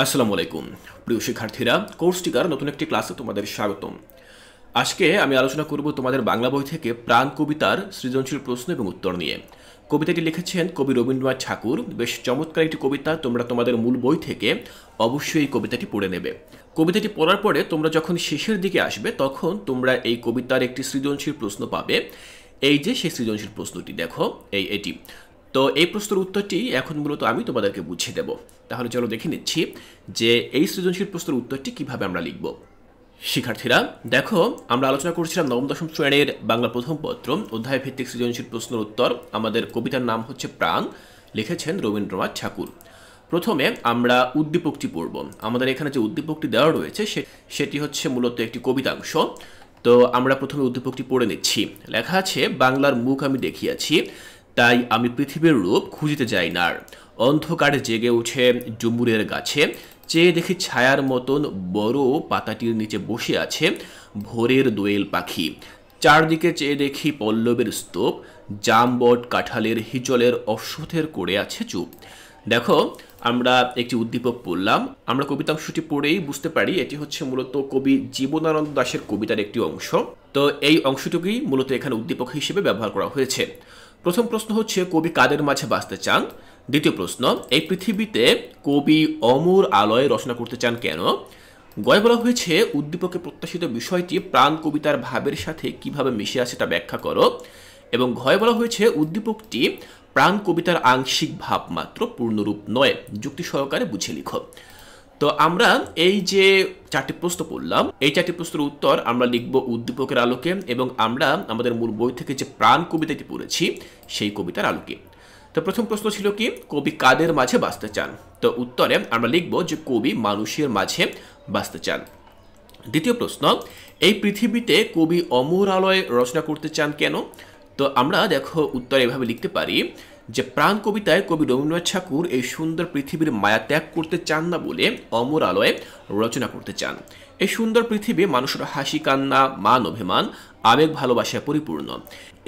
আসসালামু আলাইকুম প্রিয় শিক্ষার্থীরা, কোর্স টিকার নতুন একটি ক্লাসে তোমাদের স্বাগতম। আজকে আমি আলোচনা করব তোমাদের বাংলা বই থেকে প্রাণ কবিতার সৃজনশীল প্রশ্ন এবং উত্তর নিয়ে। কবিতাটি লিখেছেন কবি রবীন্দ্রনাথ ঠাকুর। বেশ চমৎকার একটি কবিতা, তোমরা তোমাদের মূল বই থেকে অবশ্যই এই কবিতাটি পড়ে নেবে। কবিতাটি পড়ার পরে তোমরা যখন শেষের দিকে আসবে তখন তোমরা এই কবিতার একটি সৃজনশীল প্রশ্ন পাবে। এই যে সেই সৃজনশীল প্রশ্নটি দেখো, এটি। তো এই প্রশ্নের উত্তরটি এখন মূলত আমি তোমাদেরকে বুঝিয়ে দেব। তাহলে চলো দেখে নিচ্ছি যে এই সৃজনশীল প্রশ্নের উত্তরটি কিভাবে আমরা লিখব। শিক্ষার্থীরা দেখো, আমরা আলোচনা করছিলাম নবম দশম শ্রেণীর বাংলা প্রথম পত্র অধ্যায় ভিত্তিক সৃজনশীল প্রশ্নের উত্তর। আমাদের কবিতার নাম হচ্ছে প্রাণ, লিখেছেন রবীন্দ্রনাথ ঠাকুর। প্রথমে আমরা উদ্দীপকটি পড়ব। আমাদের এখানে যে উদ্দীপকটি দেওয়া রয়েছে সেটি হচ্ছে মূলত একটি কবিতাংশ। তো আমরা প্রথমে উদ্দীপকটি পড়ে নিচ্ছি। লেখা আছে, বাংলার মুখ আমি দেখিয়াছি, তাই আমি পৃথিবীর রূপ খুঁজিতে যাই না। অন্ধকারে জেগে উঠে ডুমুরের গাছে, চেয়ে দেখি ছায়ার মতন বড় পাতাটির নিচে বসে আছে ভোরের দোয়েল পাখি। চারদিকে চেয়ে দেখি পল্লবের স্তূপ, জামবট কাঁঠালের হিজলের অশ্বথের করে আছে চুপ। দেখো, আমরা একটি উদ্দীপক পড়লাম। আমরা কবিতাংশটি পড়েই বুঝতে পারি এটি হচ্ছে মূলত কবি জীবনানন্দ দাশের কবিতার একটি অংশ। তো এই অংশটুকুই মূলত এখানে উদ্দীপক হিসেবে ব্যবহার করা হয়েছে। প্রথম প্রশ্ন হচ্ছে, কবি কাদের মাঝে বাঁচতে চান? দ্বিতীয় প্রশ্ন, এই পৃথিবীতে কবি অমর আলোয় রচনা করতে চান কেন? গয়ে বলা হয়েছে, উদ্দীপকে প্রত্যাশিত বিষয়টি প্রাণ কবিতার ভাবের সাথে কিভাবে মিশে আছে তা ব্যাখ্যা করো। এবং ঘয়ে বলা হয়েছে, উদ্দীপকটি প্রাণ কবিতার আংশিক ভাব মাত্র, পূর্ণরূপ নয়, যুক্তি সহকারে বুঝে লিখো। তো আমরা এই যে চারটি প্রশ্ন পড়লাম, এই চারটি প্রশ্নের উত্তর আমরা লিখব উদ্দীপকের আলোকে এবং আমরা আমাদের মূল বই থেকে যে প্রাণ কবিতাটি পড়েছি সেই কবিতার আলোকে। তো প্রথম প্রশ্ন ছিল কি, কবি কাদের মাঝে বাঁচতে চান? তো উত্তরে আমরা লিখব যে কবি মানুষের মাঝে বাঁচতে চান। দ্বিতীয় প্রশ্ন, এই পৃথিবীতে কবি অমর আলোয় রচনা করতে চান কেন? তো আমরা দেখো উত্তরে এভাবে লিখতে পারি যে প্রাণ কবিতায় কবি রবীন্দ্রনাথ ঠাকুর এই সুন্দর পৃথিবীর মায়া ত্যাগ করতে চান না বলে অমর আলোয় রচনা করতে চান। এই সুন্দর পৃথিবী মানুষের হাসি কান্না, মান অভিমান, আবেগ ভালোবাসায় পরিপূর্ণ।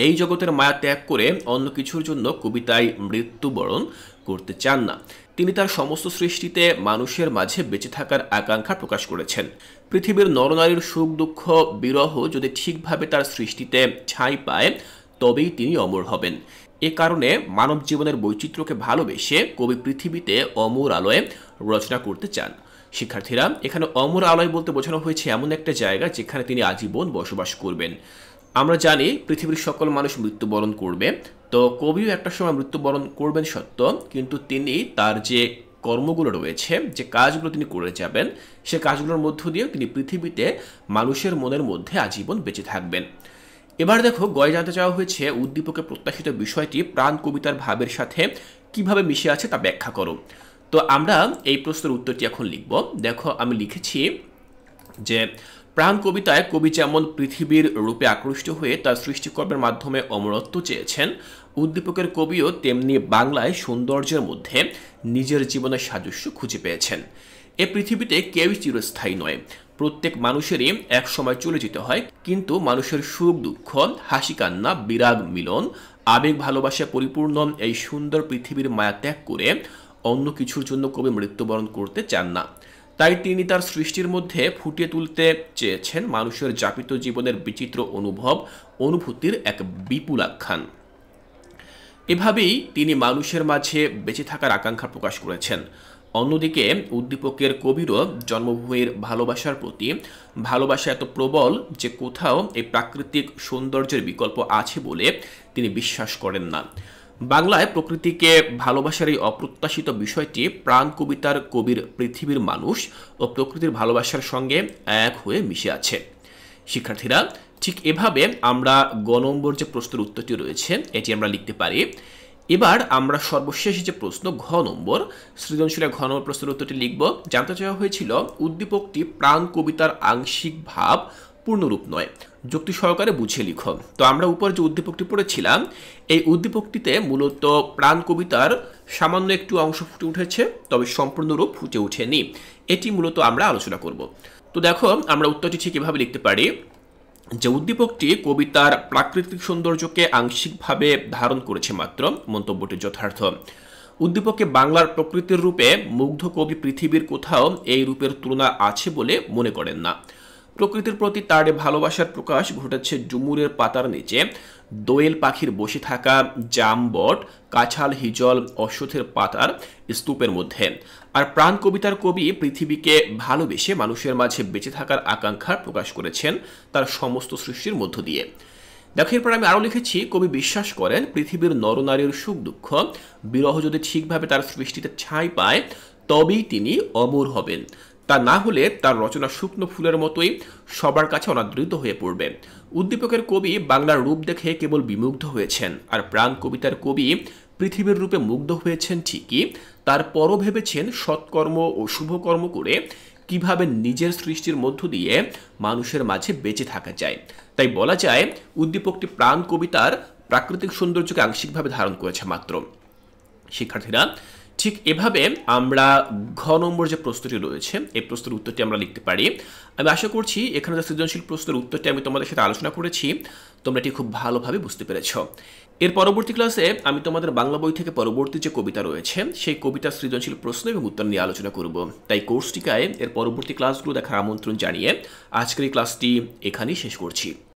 এই জগতের মায়া ত্যাগ করে অন্য কিছুর জন্য কবিতায় মৃত্যুবরণ করতে চান না। তিনি তার সমস্ত সৃষ্টিতে মানুষের মাঝে বেঁচে থাকার আকাঙ্ক্ষা প্রকাশ করেছেন। পৃথিবীর নরনারীর সুখ দুঃখ বিরহ যদি ঠিকভাবে তার সৃষ্টিতে ঠাঁই পায় তবেই তিনি অমর হবেন। এ কারণে মানব জীবনের বৈচিত্র্যকে ভালোবেসে কবি পৃথিবীতে অমর আলোয় রচনা করতে চান। শিক্ষার্থীরা, এখানে অমর আলোয় বলতে বোঝানো হয়েছে এমন একটা জায়গা যেখানে তিনি আজীবন বসবাস করবেন। আমরা জানি পৃথিবীর সকল মানুষ মৃত্যুবরণ করবে, তো কবিও একটা সময় মৃত্যুবরণ করবেন সত্য, কিন্তু তিনি তার যে কর্মগুলো রয়েছে, যে কাজগুলো তিনি করে যাবেন, সে কাজগুলোর মধ্য দিয়ে তিনি পৃথিবীতে মানুষের মনের মধ্যে আজীবন বেঁচে থাকবেন। এবার দেখো, গয়ে জানতে চাওয়া হয়েছে উদ্দীপকে প্রত্যাশিত বিষয়টি প্রাণ কবিতার ভাবের সাথে কিভাবে মিশে আছে তা ব্যাখ্যা করো। তো আমরা এই প্রশ্নের উত্তরটি এখন লিখব। দেখো, আমি লিখেছি যে প্রাণ কবিতায় কবি যেমন পৃথিবীর রূপে আকৃষ্ট হয়ে তার সৃষ্টিকর্মের মাধ্যমে অমরত্ব চেয়েছেন, উদ্দীপকের কবিও তেমনি বাংলায় সৌন্দর্যের মধ্যে নিজের জীবনের সাদৃশ্য খুঁজে পেয়েছেন। এ পৃথিবীতে কেউই চিরস্থায়ী নয়, প্রত্যেক মানুষেরই এক সময় চলে যেতে হয়, কিন্তু মানুষের সুখ দুঃখ, হাসি কান্না, বিরাগ মিলন, আবেগ ভালোবাসায় পরিপূর্ণ এই সুন্দর পৃথিবীর মায়া ত্যাগ করে অন্য কিছুর জন্য কবি মৃত্যুবরণ করতে চান না। তাই তিনি তার সৃষ্টির মধ্যে ফুটিয়ে তুলতে চেয়েছেন মানুষের যাপিত জীবনের বিচিত্র অনুভূতির এক বিপুল আখ্যান। এভাবেই তিনি মানুষের মাঝে বেঁচে থাকার আকাঙ্ক্ষা প্রকাশ করেছেন। অন্যদিকে উদ্দীপকের কবিরও জন্মভূমির ভালোবাসার প্রতি ভালোবাসা এত প্রবল যে কোথাও এই প্রাকৃতিক সৌন্দর্যের বিকল্প আছে বলে তিনি বিশ্বাস করেন না। বাংলায় প্রকৃতিকে ভালোবাসার এই অপ্রত্যাশিত বিষয়টি প্রাণ কবিতার কবির পৃথিবীর মানুষ ও প্রকৃতির ভালোবাসার সঙ্গে এক হয়ে মিশে আছে। শিক্ষার্থীরা, ঠিক এভাবে আমরা গ নম্বর যে প্রশ্নের উত্তরটি রয়েছে এটি আমরা লিখতে পারি। এবার আমরা সর্বশেষ যে প্রশ্ন ঘ নম্বর, সৃজনশীলের ঘ নম্বর প্রশ্নের উত্তরটি লিখব। জানতে চাওয়া হয়েছিল উদ্দীপকটি প্রাণ কবিতার আংশিক ভাব, পূর্ণরূপ নয়, যুক্তি সহকারে বুঝিয়ে লিখো। তো আমরা উপর যে উদ্দীপকটি পড়েছিলাম, এই উদ্দীপকটিতে মূলত প্রাণ কবিতার সামান্য একটু অংশ ফুটে উঠেছে, তবে সম্পূর্ণরূপ ফুটে ওঠেনি। এটি মূলত আমরা আলোচনা করব। তো দেখো, আমরা উত্তরটি ঠিক এভাবে লিখতে পারি যে উদ্দীপকটি কবিতার প্রাকৃতিক সৌন্দর্যকে আংশিকভাবে ধারণ করেছে মাত্র, মন্তব্যটি যথার্থ। উদ্দীপকে বাংলার প্রকৃতির রূপে মুগ্ধ কবি পৃথিবীর কোথাও এই রূপের তুলনা আছে বলে মনে করেন না। প্রকৃতির প্রতি তার ভালোবাসার প্রকাশ ঘটেছে ডুমুরের পাতার নিচে দোয়েল পাখির বসে থাকা, জামবট, কাঁঠাল, হিজল, অশ্বত্থের পাতার স্তূপের মধ্যে। আর প্রাণ কবিতার কবি পৃথিবীকে ভালোবেসে মানুষের মাঝে বেঁচে থাকার আকাঙ্ক্ষা প্রকাশ করেছেন তার সমস্ত সৃষ্টির মধ্য দিয়ে। দেখো, এরপর আমি আরও লিখেছি, কবি বিশ্বাস করেন পৃথিবীর নরনারীর সুখ দুঃখ বিরহ যদি ঠিকভাবে তার সৃষ্টিতে ঠাঁই পায় তবেই তিনি অমর হবেন, তা না হলে তার রচনা শুকনো ফুলের মতোই সবার কাছে অনাদৃত হয়ে পড়বে। উদ্দীপকের কবি বাংলার রূপ দেখে কেবল বিমুগ্ধ হয়েছেন, আর প্রাণ কবিতার কবি পৃথিবীর রূপে মুগ্ধ হয়েছেন ঠিকই, তারপরও ভেবেছেন সৎকর্ম ও শুভকর্ম করে কিভাবে নিজের সৃষ্টির মধ্য দিয়ে মানুষের মাঝে বেঁচে থাকা যায়। তাই বলা যায় উদ্দীপকটি প্রাণ কবিতার প্রাকৃতিক সৌন্দর্যকে আংশিকভাবে ধারণ করেছে মাত্র। শিক্ষার্থীরা, ঠিক এভাবে আমরা ঘ নম্বর যে প্রশ্নটি রয়েছে এই প্রশ্নের উত্তরটি আমরা লিখতে পারি। আমি আশা করছি এখানে যে সৃজনশীল প্রশ্নের উত্তরটি আমি তোমাদের সাথে আলোচনা করেছি তোমরা এটি খুব ভালোভাবে বুঝতে পেরেছ। এর পরবর্তী ক্লাসে আমি তোমাদের বাংলা বই থেকে পরবর্তী যে কবিতা রয়েছে সেই কবিতার সৃজনশীল প্রশ্ন এবং উত্তর নিয়ে আলোচনা করব। তাই কোর্সটিকায় এর পরবর্তী ক্লাসগুলো দেখার আমন্ত্রণ জানিয়ে আজকের এই ক্লাসটি এখানেই শেষ করছি।